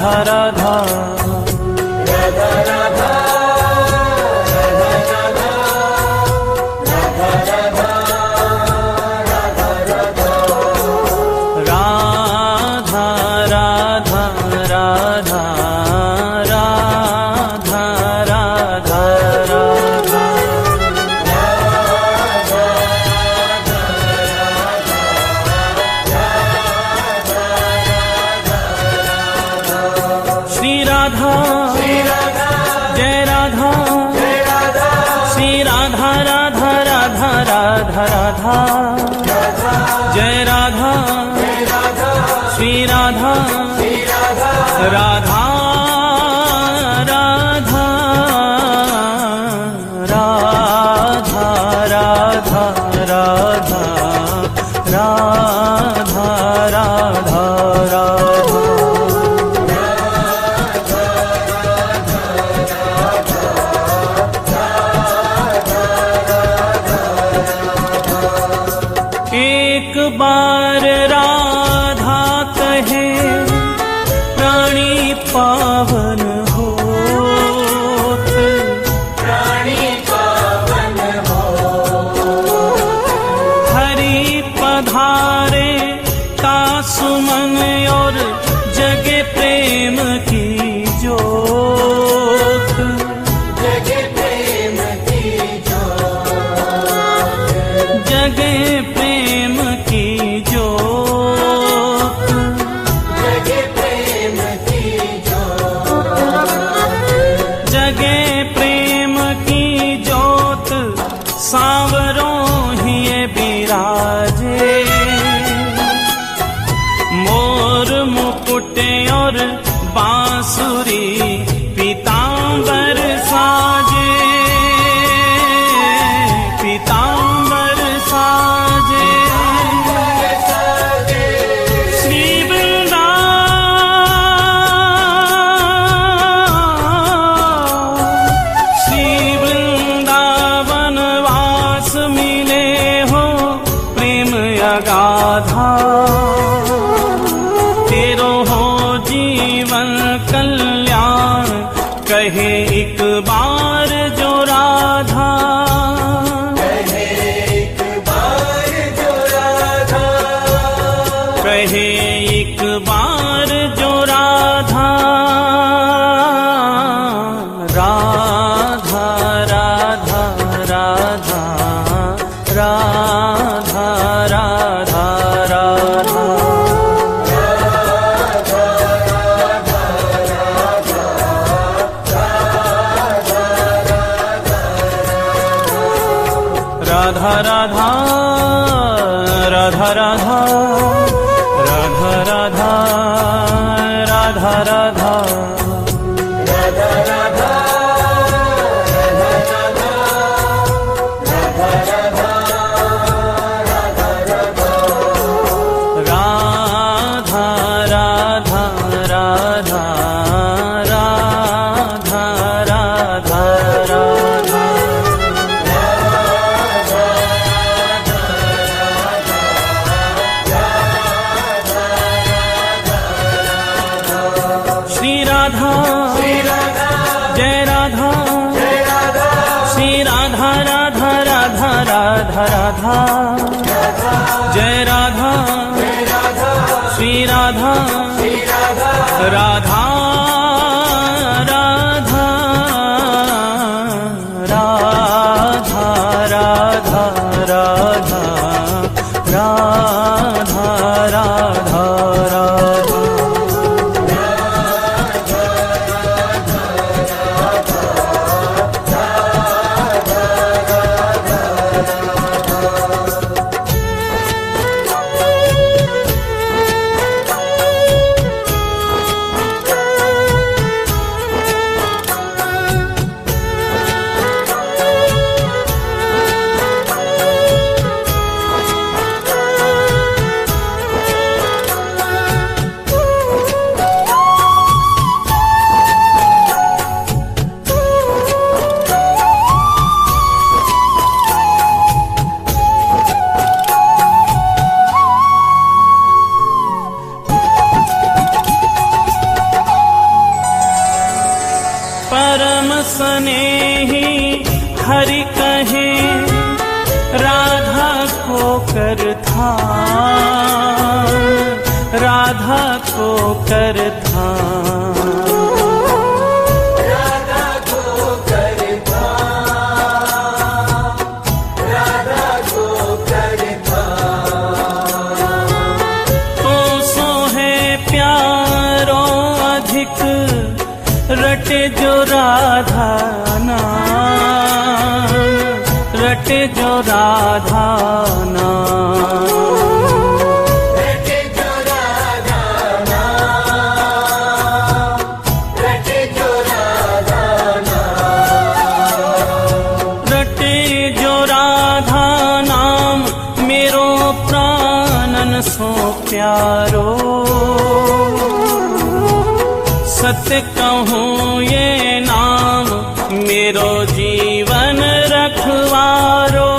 राधा राधा राधा राधा राधा जय राधा श्री राधा राधा राधा राधा राधा राधा राधा राधा एक बार राधा कहे प्राणी पावन होत, प्राणी पावन होत, हरि पधारे का सुमन और जगे प्रेम की जोत, जगे प्रेम की जोत, जगे प्रेम की जोत, जगे प्रेम की जोत, जगे प्रेम की जोत सांवरों ही बिराजे, मोर मुकुट और बांसुरी पीतांबर साजे, पीतांबर साजे, श्री वृंदावन वास मिले हो प्रेम अगाधा, तेरो हो जीवन कल्याण कहे एक बार जो राधा, कहे एक बार जो राधा, कहे एक बार जो राधा, राधा राधा राधा राधा राधा राधा राधा राधा राधा राधा राधा राधा राधा राधा जय राधा श्री राधा राधा राधा राधा राधा जय राधा श्री राधा राधा राधा राधा राधा राधा राधा राधा स्नेही हरि कहे राधा को कर ध्यान, राधा को कर ध्यान, राधा को कर ध्यान, राधा को कर ध्यान। तो सो है प्यारो अधिक रटे जो राधा नाम, रटे जो राधा नाम, रटे जो राधा नाम, रटे जो राधा नाम, रटे जो राधा नाम मेरो प्राणन सो प्यारो। सत्य कहूँ ये नाम मेरो जीवन रखवारो,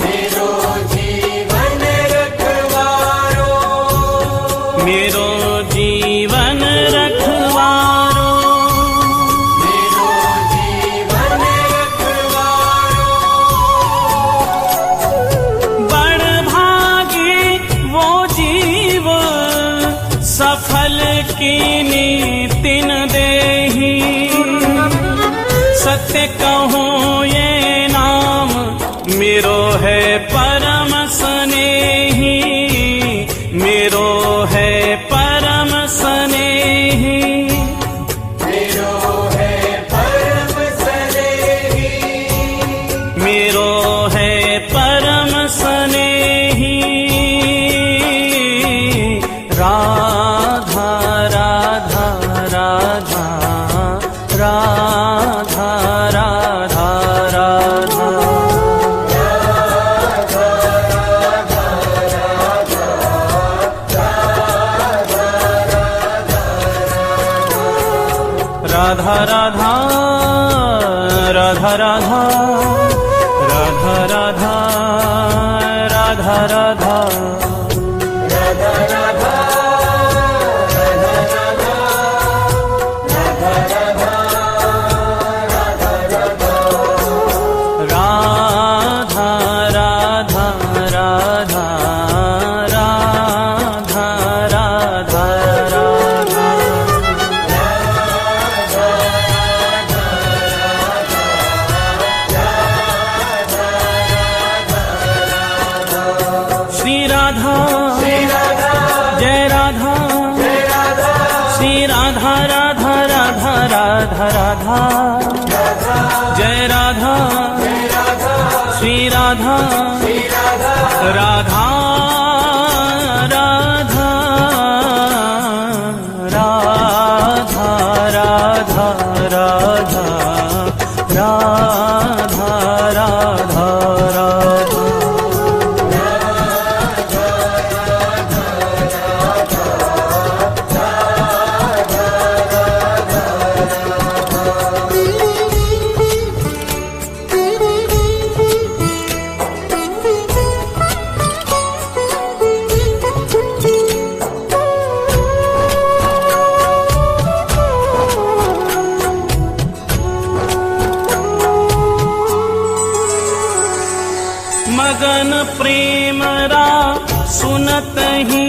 मेरो जीवन रखवारो, मेरो जीवन रखवारो। मेरो जीवन रखवारो। बड़ भागी वो जीव सफल की नीतिन देही। सत्य कहूँ ये नाम मेरो है परम स्नेही, मेरो है परम स्नेही, मेरो है परम स्नेही, मेरो है परम स्नेही। राधा राधा राधा राधा राधा राधा, राधा राधा राधा राधा राधा राधा राधा राधा, राधा राधा राधा राधा राधा राधा, श्री राधा जय राधा, श्री राधा राधा राधा राधा राधा, जय राधा श्री राधा राधा राधा राधा राधा राधा राधा राधा राधा, मगन प्रेम रा सुनत ही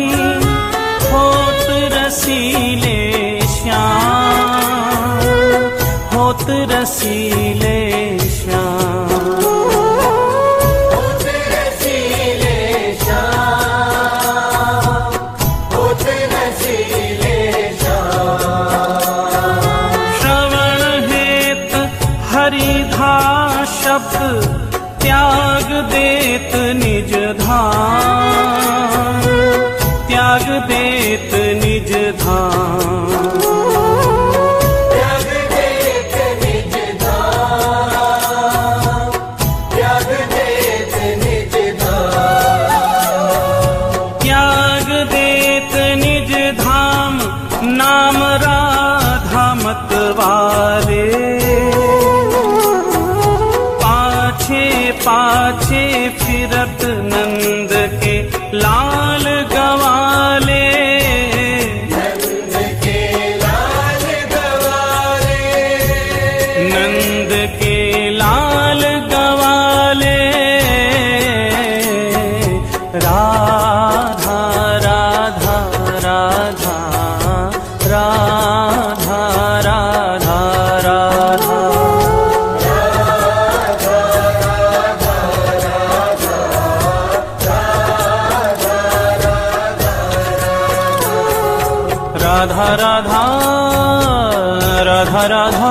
होत रसीले श्याम, होत रसीले श्याम, होते रसीले श्याम, होते रसीले श्याम। श्रवण हेत हरिधा शब्द त्याग देत निज धाम, त्याग देत निज धाम, त्याग देत निज धाम, त्याग देत निज धाम, त्याग देत निज धाम। नाम राधा मतवारे, पाछे पाछे फिरत नंद के लाल गवाले, नंद के लाल गवाले, राधा राधा राधा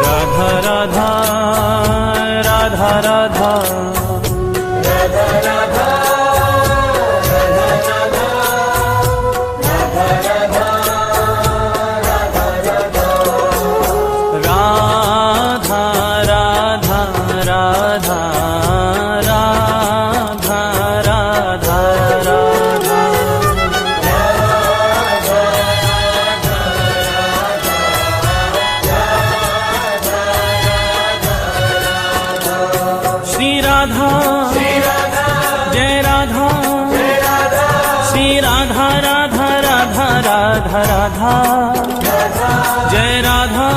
राधा राधा राधा राधा राधा जय राधा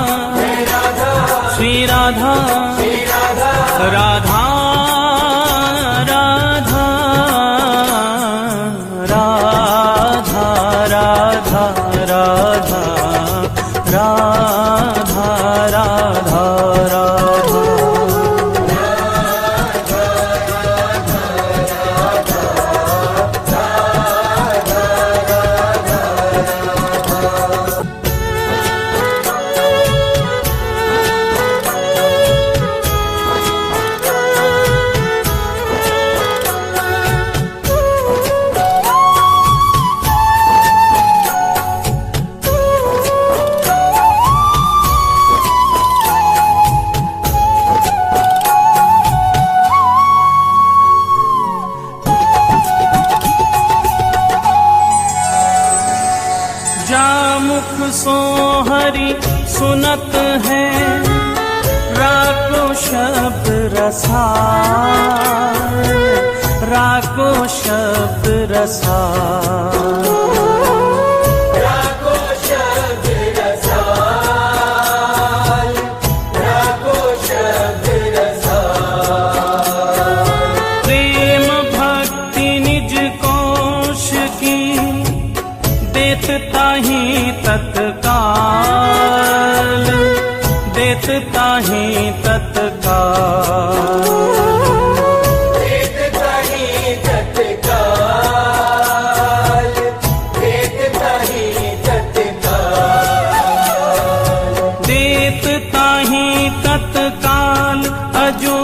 श्री राधा राधा राधा राधा राधा राधा राधा राधा जामुख सो हरि सुनत है राको शब्द रसाल राको शब्द रसाल राको शब्द रसाल राको शब्द रसाल प्रेम भक्ति निज कोश की देता ही तत्काल देता ही तत्काल देता ही तत्काल देता ही तत्काल देता ही तत्काल अजू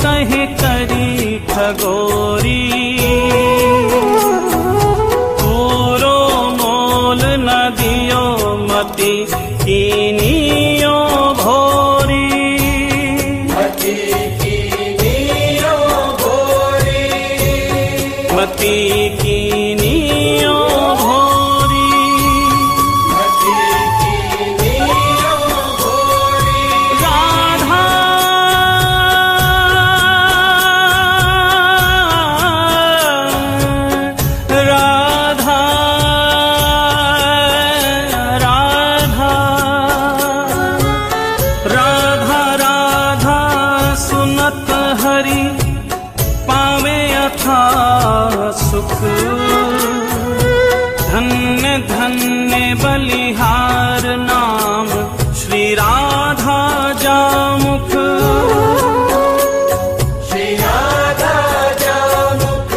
कहे करी खगोरी कीनियो भोरी मती कीनियो भोरी मती कीनियो भोरी मती कीनियो भोरी राधा राधा राधा राधा सुनत हरि पावे अथा सुख धन्य धन्य बलिहार नाम श्री राधा जामुख श्री राधा जामुख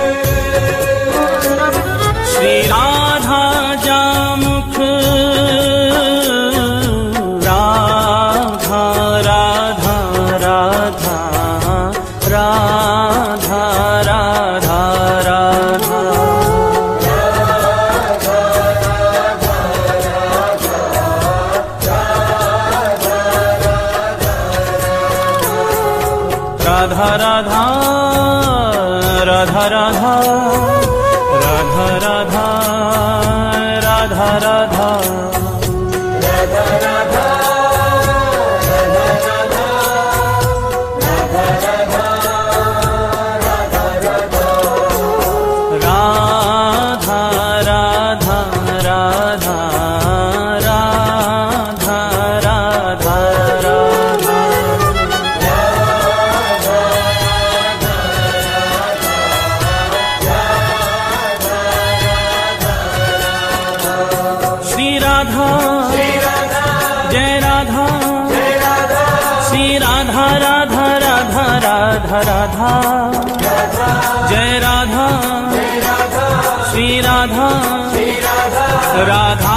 श्री राधा जामुख राधा राधा राधा राधा राधा राधा राधा राधा राधा राधा राधा राधा राधा राधा राधा जय राधा श्री राधा राधा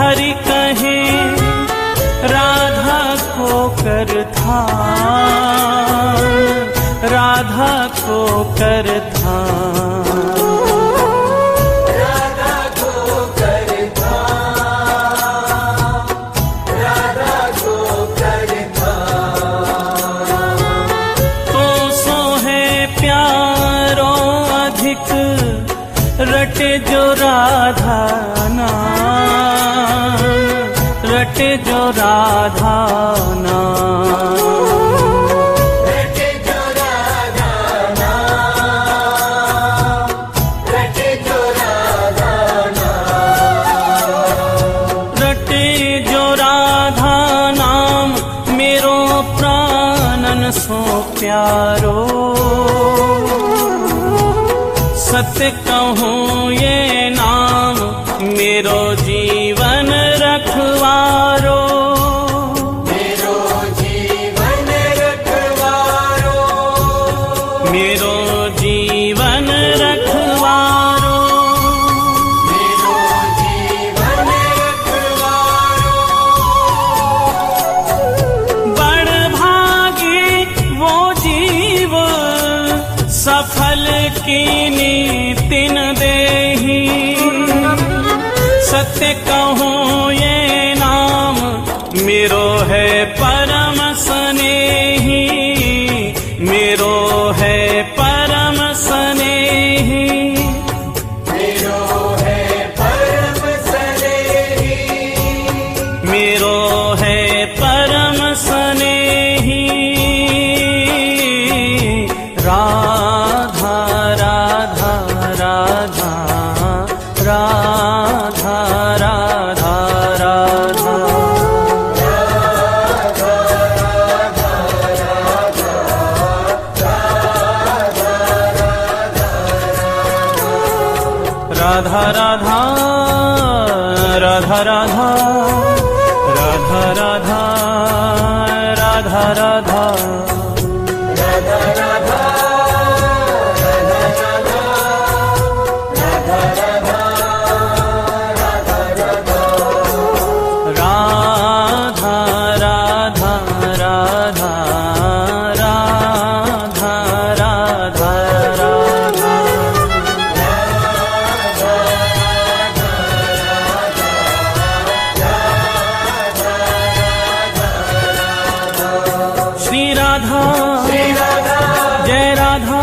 हरि कहे राधा को कर ध्यान, राधा को कर ध्यान। राधा को कर ध्यान, राधा को कर ध्यान। तो सो है प्यारो अधिक रटे जो राधा नाम, रटे जो राधा नाम। रटे जो राधा नाम, रटे जो राधा नाम। रटे जो राधा नाम मेरो प्राणन सो प्यारो। सत्य कहूँ ये नाम मेरो जीवन रखवारो, मेरो जीवन रखवारो, मेरो जीवन रखवारो। मेरो जीवन रखवारो। बड़ भागी वो जीव सफल कीनी तिन देही। सत्य कहूँ ये नाम मेरो है परम स्नेही, मेरो है परम स्नेही। मेरो है परम स्नेही, मेरो है परम स्नेही। राधा राधा राधा राधा राधा राधा। राधा राधा राधा राधा राधा राधा राधा राधा। राधा राधा राधा राधा राधा राधा। श्री राधा जय राधा,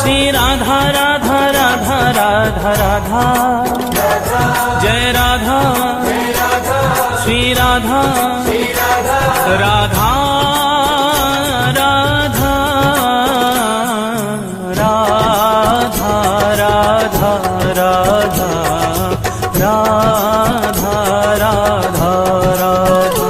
श्री राधा राधा राधा राधा राधा। जय राधा श्री राधा राधा राधा राधा राधा राधा राधा राधा राधा।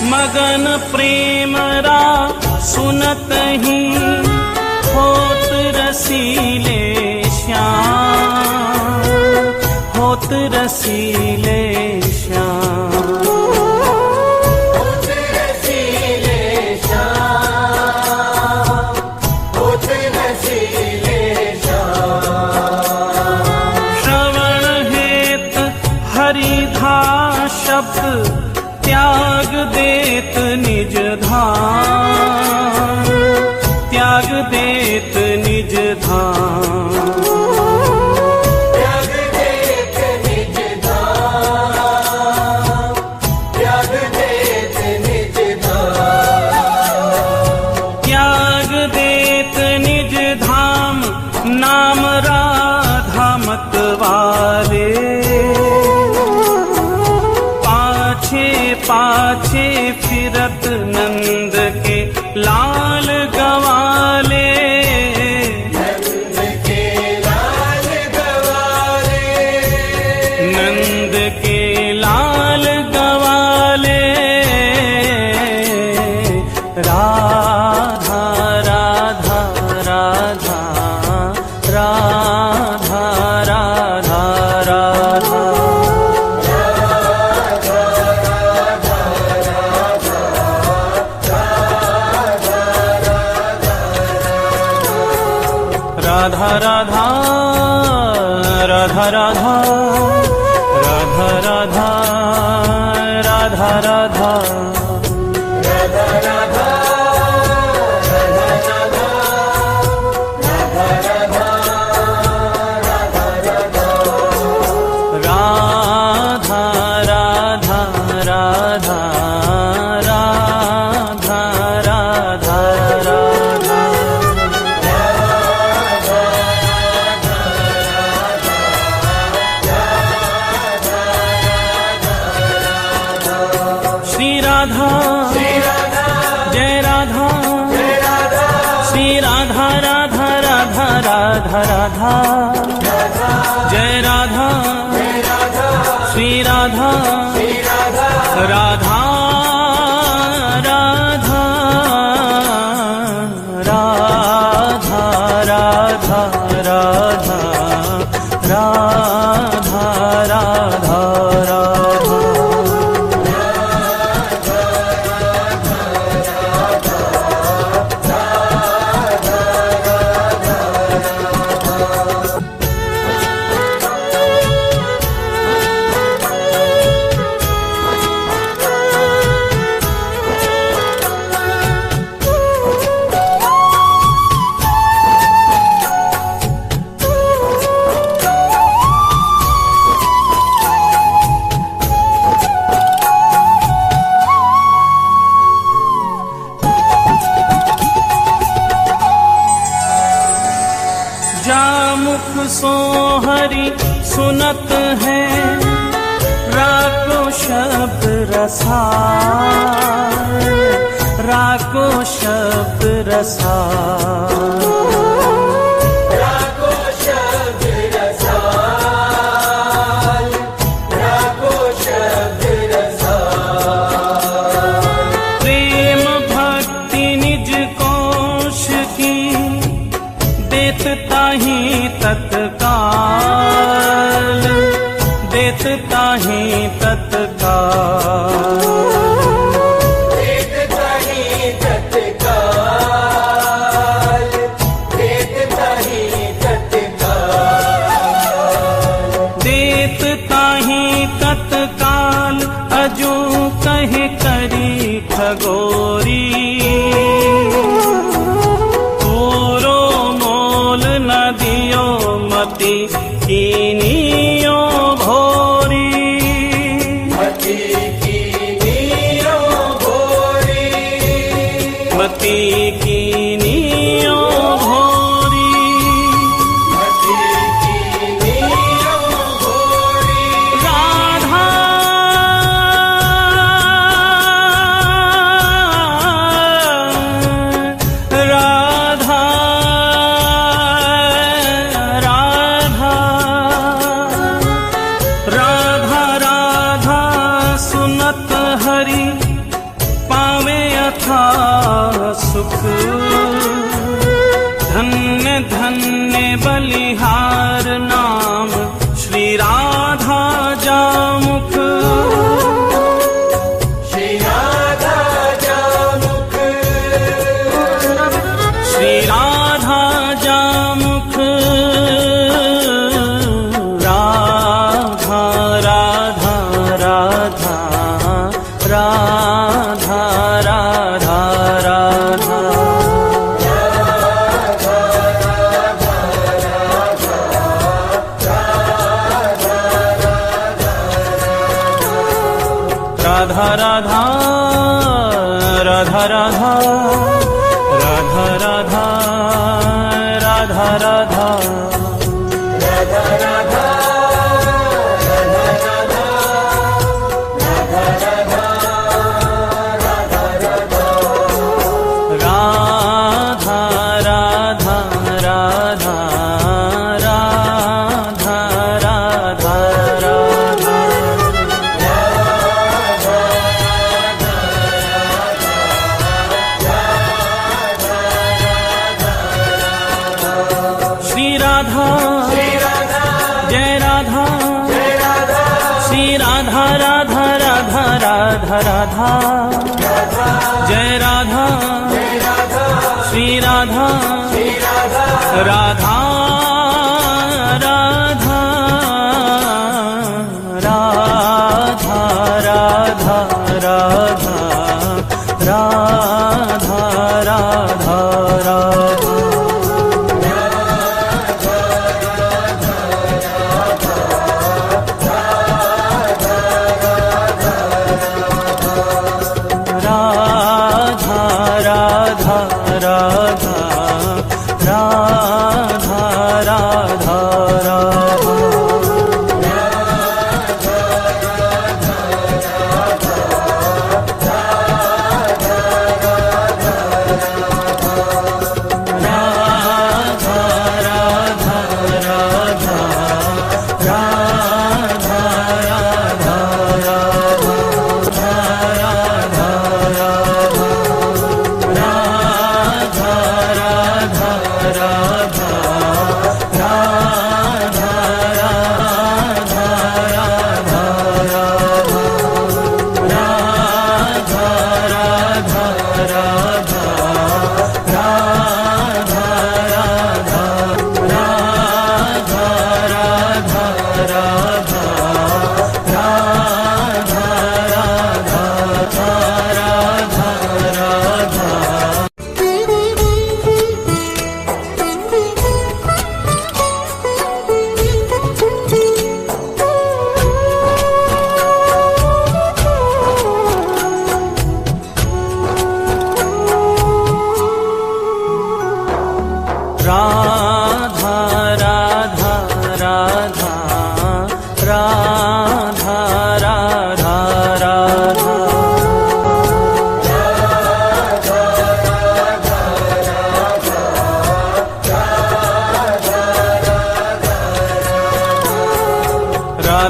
मगन प्रेम रा सुनत ही होत रसीले श्याम, होत रसीले श्याम। होत रसीले श्याम, होत रसीले श्याम। श्रवण हेत हरिधा शब्द त्याग देत निज धाम, त्याग देत निज धाम। त्याग देत निज धाम, त्याग देत निज धाम। त्याग देत निज धाम नाम राधा मतवारे। पाछे फिरत नंद के लाल गवाले, नंद के लाल गवाले, नंद के लाल राधा राधा राधा राधा राधा राधा राधा राधा राधा जय राधा श्री राधा राधा राधा राधा राधा राधा राधा राधा जामुख सो हरि सुनत है राको शब्द रसाल राको शब्द रसाल राको शब्द रसाल राको शब्द रसाल प्रेम भक्ति निज कोश की देता ही तत्काल देता ही तत्काल देता ही तत्काल देता ही तत्काल देता ही तत्काल अजू कहे करी खगोरी कीनियो भोरी मती कीनियो भोरी मती कीनियो भोरी मती कीनियो भोरी राधा राधा राधा राधा सुनत हरि पावे अथा सुख धन्य धन्य बलिहार नाम श्री राधा जामुख श्री राधा जामुख श्री राधा जामुख राधा राधा राधा राधा राधा राधा राधा राधा राधा राधा राधा राधा राधा राधा राधा जय राधा श्री राधा राधा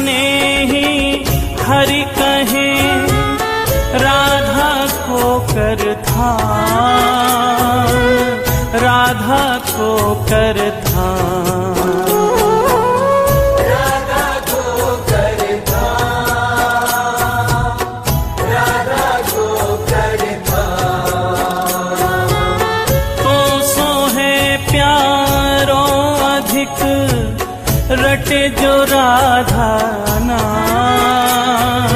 सनेही हरि कहे राधा को कर ध्यान, राधा को कर ध्यान। राधा को कर ध्यान, राधा को कर ध्यान। तो सो है प्यारो अधिक रटे जो राधा नाम,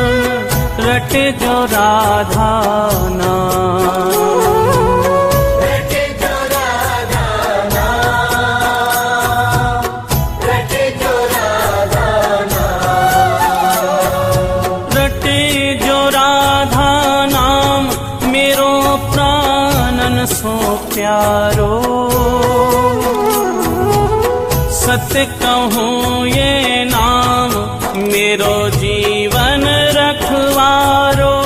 रटे जो राधा नाम। रटे जो राधा नाम, रटे जो राधा नाम। रटे जो राधा नाम मेरो प्राणन सो प्यारो। सत्य कहूँ ये नाम मेरो जीवन रखवारो,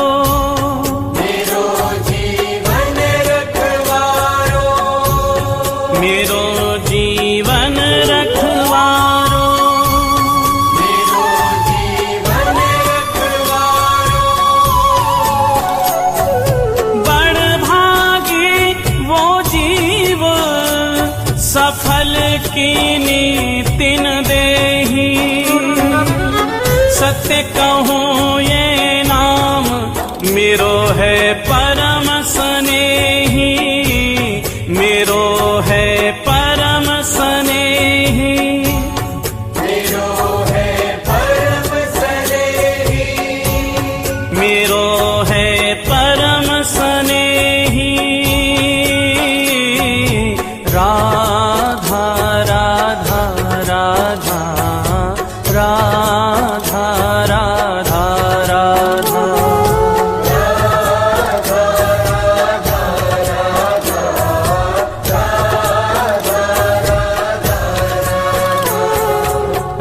मेरो जीवन रखवारो, मेरो जीवन रखवारो। मेरो जीवन रखवारो। बड़ भागी वो जीव सफल कीनी तिन देही। सत्य कहूँ ये नाम मेरो है परम स्नेही, मेरो है परम स्नेही। मेरो है परम स्नेही, मेरो है परम स्नेही। राधा राधा राधा राधा राधा राधा।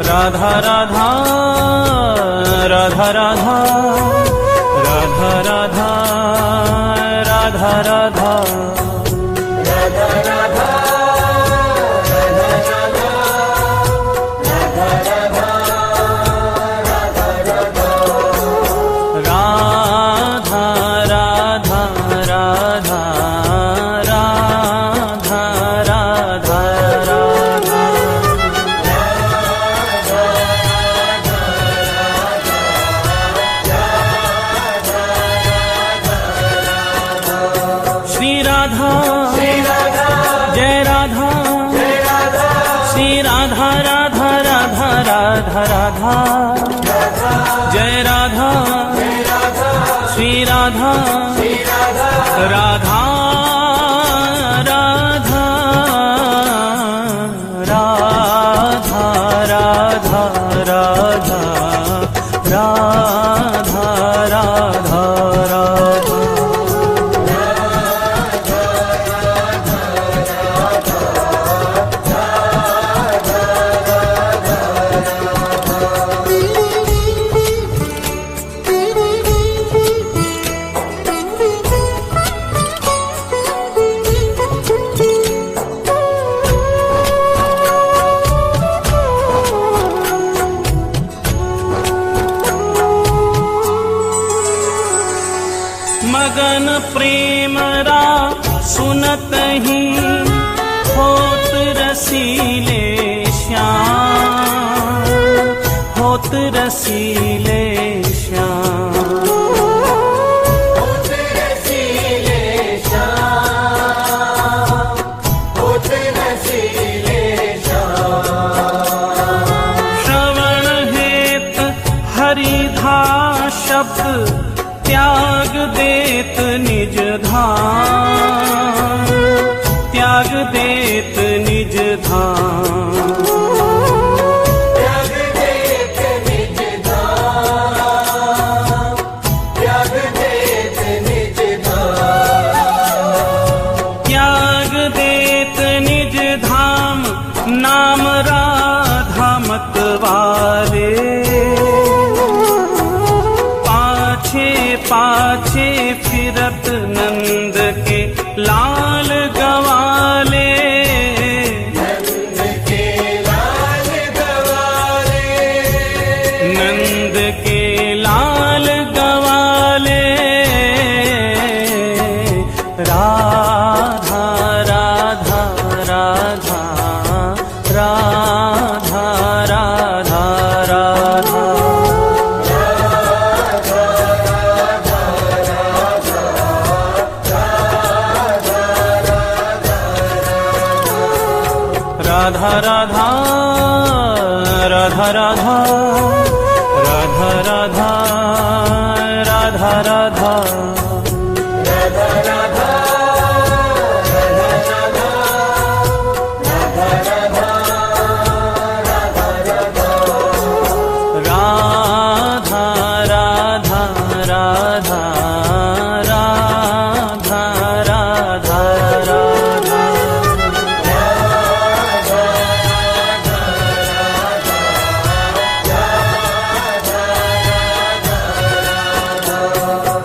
राधा राधा राधा राधा राधा राधा राधा राधा। राधा राधा राधा राधा राधा राधा। श्री राधा जय राधा, श्री राधा राधा राधा राधा राधा। जय राधा श्री राधा राधा राधा राधा राधा राधा राधा राधा राधा। मगन प्रेम रा सुनत ही होत रसीले श्याम, होत रसीले श्याम। होत रसीले श्याम, होत रसीले श्याम। श्रवण हेत हरिधा शब्द त्याग देत निज धाम, त्याग देत निज धाम। त्याग देत निज धाम, त्याग देत निज धाम। त्याग देत निज धाम नाम राधा मतवारे। पाछे फिरत नंद के लाल गवाले, नंद के लाल गवाले। राधा राधा राधा राधा राधा राधा राधा राधा राधा राधा राधा राधा राधा राधा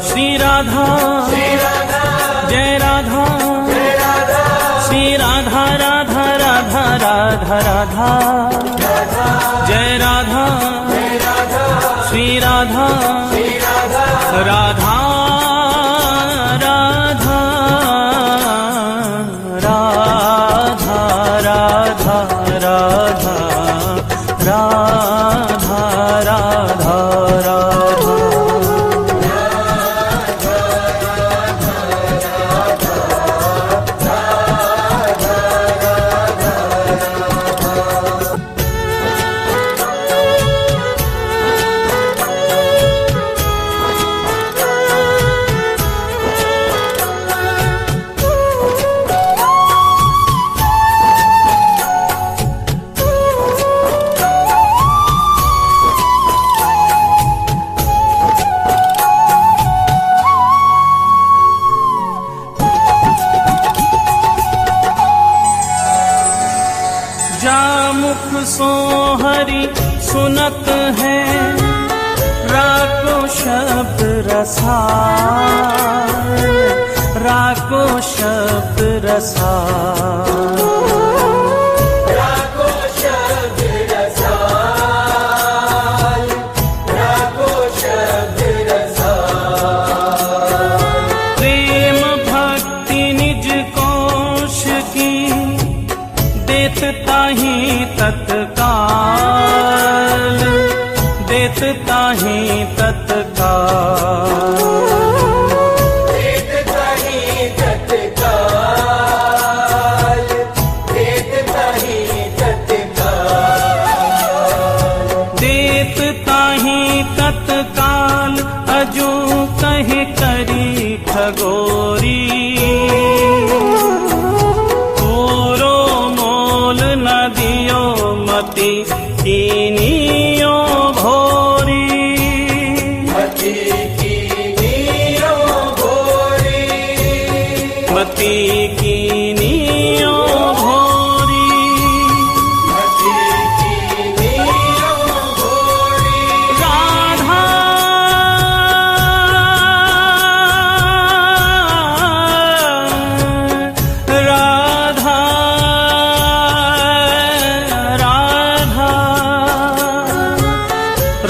श्री राधा जय राधा श्री राधा राधा राधा राधा राधा जय राधा श्री राधा राधा राधा राधा राधा राधा राधा राधा राधा जामुख सो हरि सुनत है राको शब्द रसाल राको शब्द रसाल राको शब्द रसाल राको शब्द रसाल प्रेम भक्ति निज कोश की देता ही तत्काल देता ही तत्काल देता ही तत्काल देता ही तत्काल देता ही तत्काल अजू कहे करी खगोरी कीनियो भोरी मती कीनियो भोरी मती कीनियो भोरी मती कीनियो भोरी राधा राधा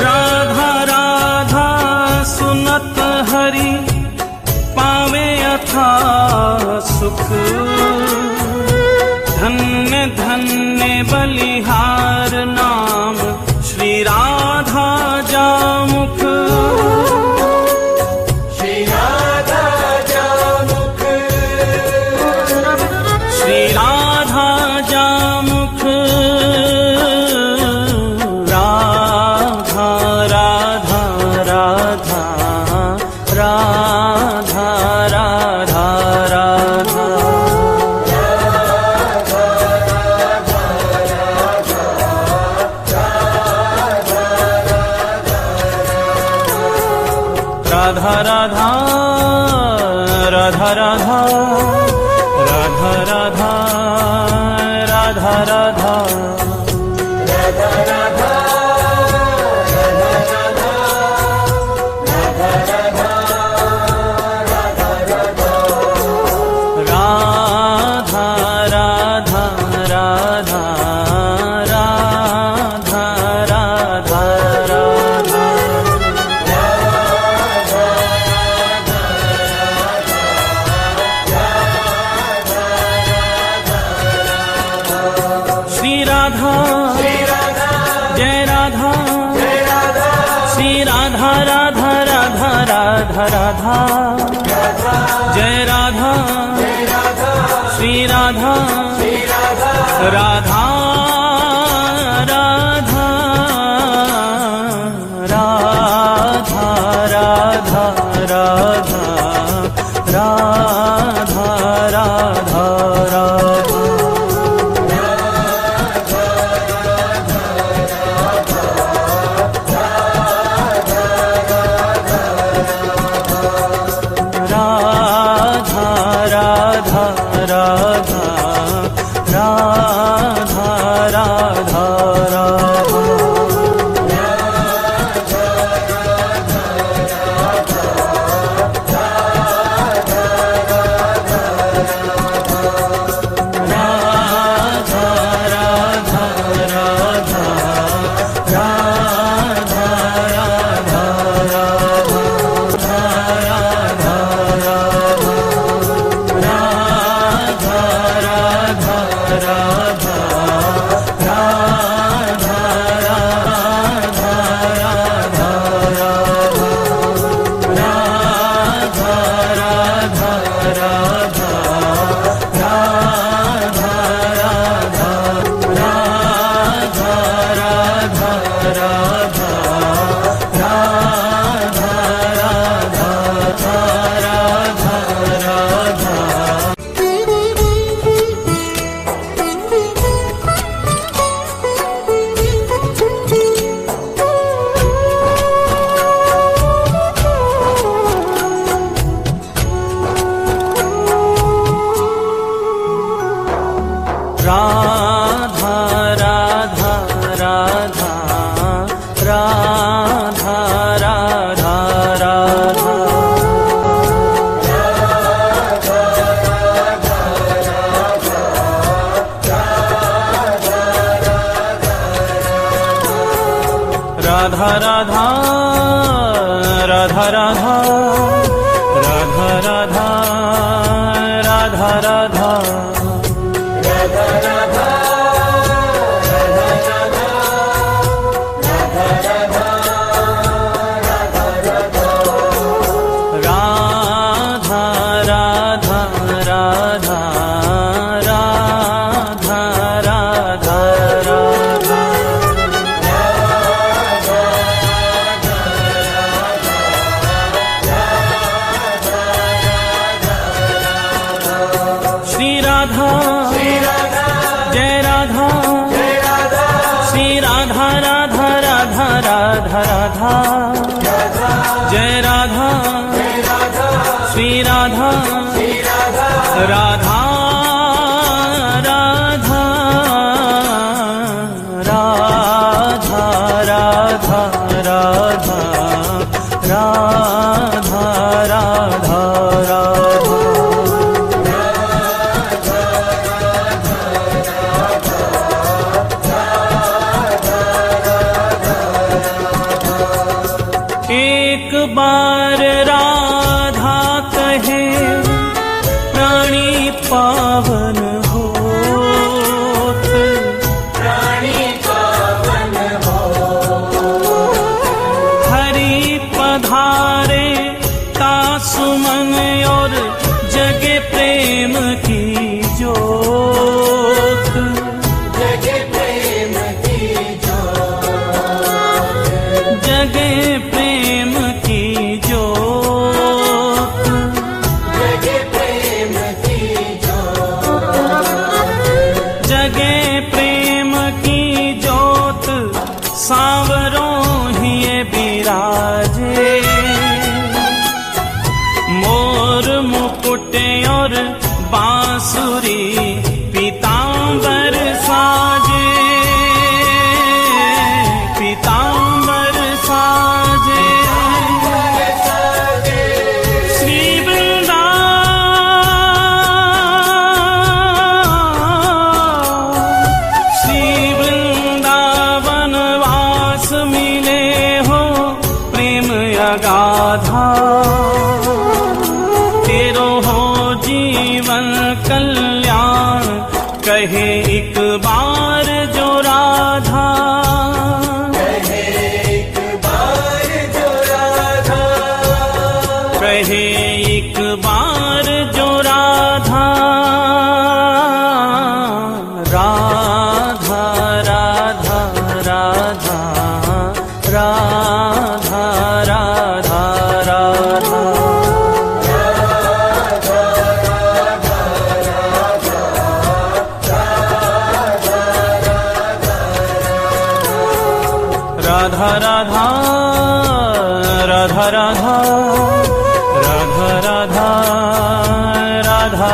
राधा राधा सुनत हरि पावे अथा सुख धन्य धन्य बलिहार नाम श्री राधा जामुख श्री राधा जामुख श्री राधा जामुख राधा राधा राधा राधा राधा राधा राधा जय राधा श्री राधा राधा राधा राधा राधा राधा राधा राधा राधा राधा राधा राधा राधा राधा राधा राधा राधा जय राधा श्री राधा राधा राधा राधा राधा राधा राधा राधा राधा एक बार राधा कहे प्राणी पावन होत, प्राणी पावन हो, हरि पधारे का सुमन और जगे प्रेम की जोत, जगे प्रेम की जोत, जगे प्रेम की जोत, जगे प्रेम की जोत, जगे प्रेम की जोत सांवरों ही बिराजे, मोर मुकुट और बांसुरी पीतांबर साजे, पीतांबर साजे, श्री वृंदावन वास मिले हो प्रेम अगाधा, तेरो हो जीवन कल्याण कहे एक बार जो राधा, कहे एक बार जो राधा, राधा राधा राधा राधा राधा राधा राधा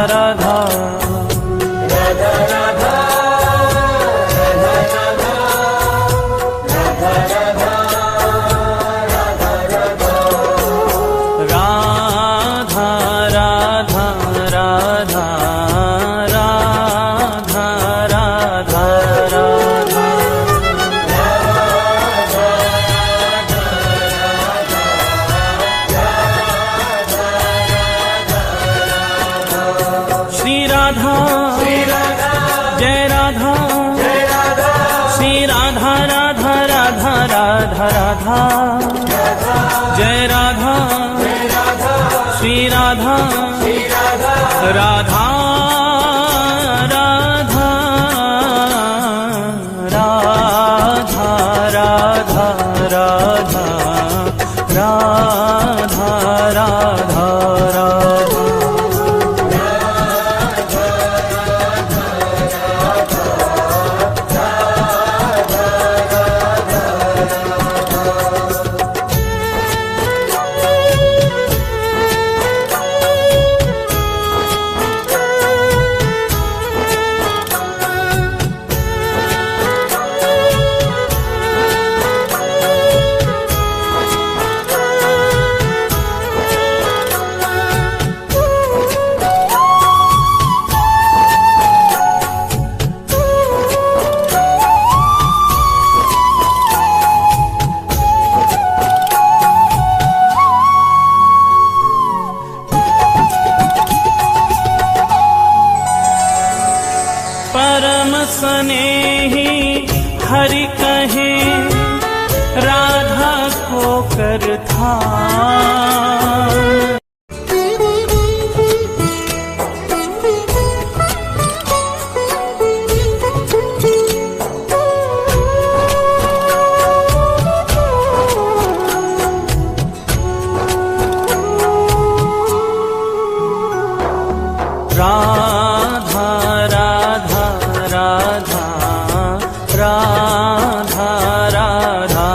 राधा राधा जय राधा श्री राधा राधा राधा राधा राधा राधा राधा राधा परम स्नेही हरि कहे राधा को कर था राधा राधा राधा राधा राधा राधा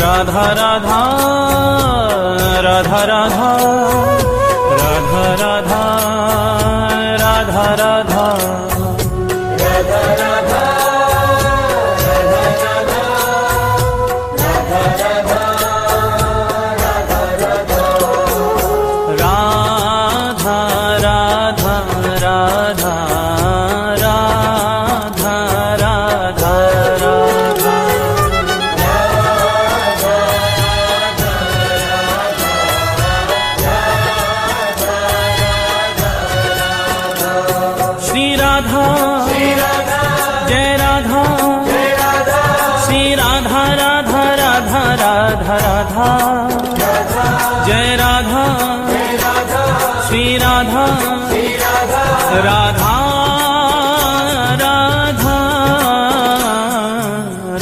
राधा राधा राधा राधा राधा राधा राधा श्री राधा जय राधा श्री राधा राधा राधा राधा राधा जय राधा श्री राधा राधा राधा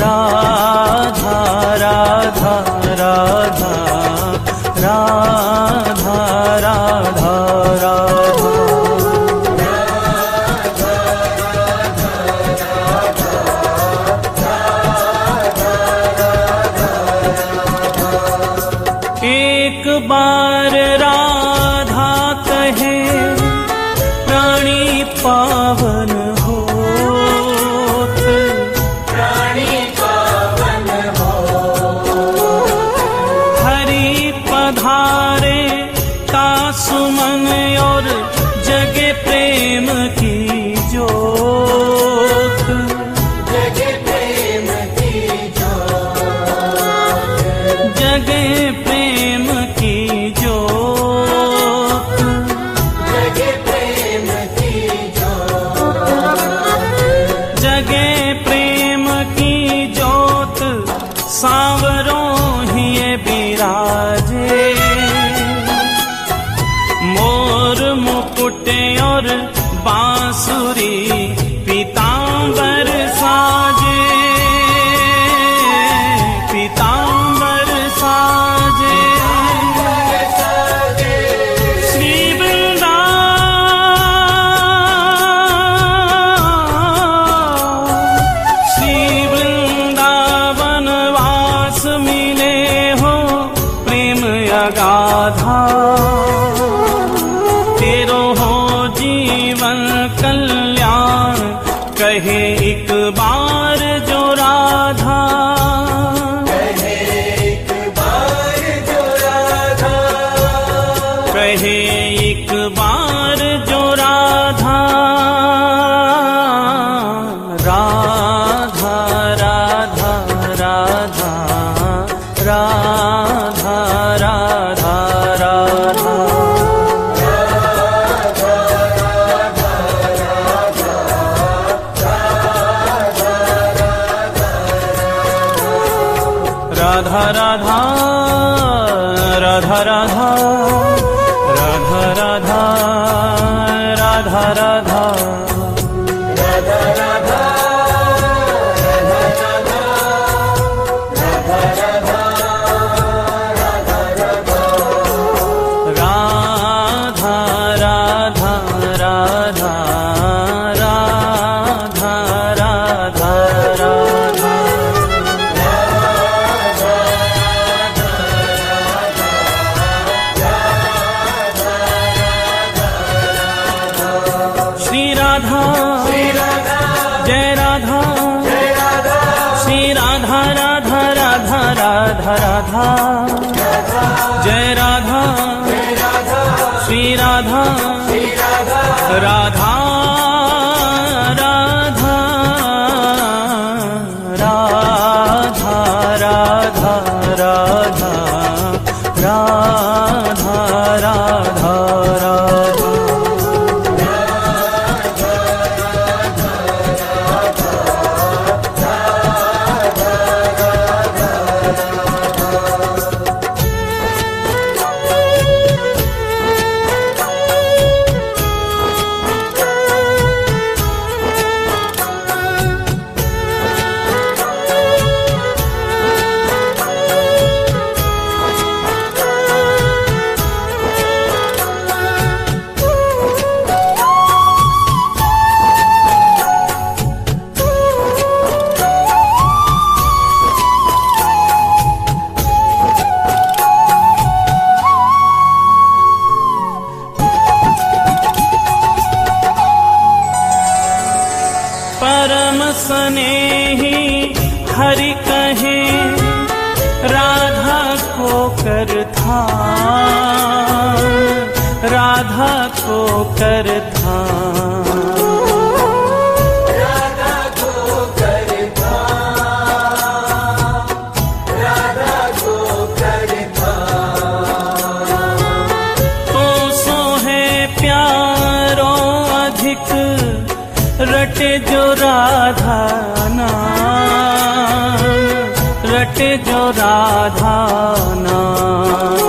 राधा राधा राधा राधा राधा राधा एक बार राधा कहे प्राणी राधा राधा राधा राधा राधा राधा राधा राधा श्री राधा जय राधा श्री राधा राधा राधा राधा राधा जय राधा श्री राधा राधा राधा राधा राधा राधा राधा राधा राधा परम स्नेही हरि कहे राधा को कर ध्यान, राधा को कर ध्यान, राधा को कर ध्यान, राधा को कर ध्यान। तो सो है प्यारो अधिक रटे जो राधा नाम, रटे जो राधा नाम।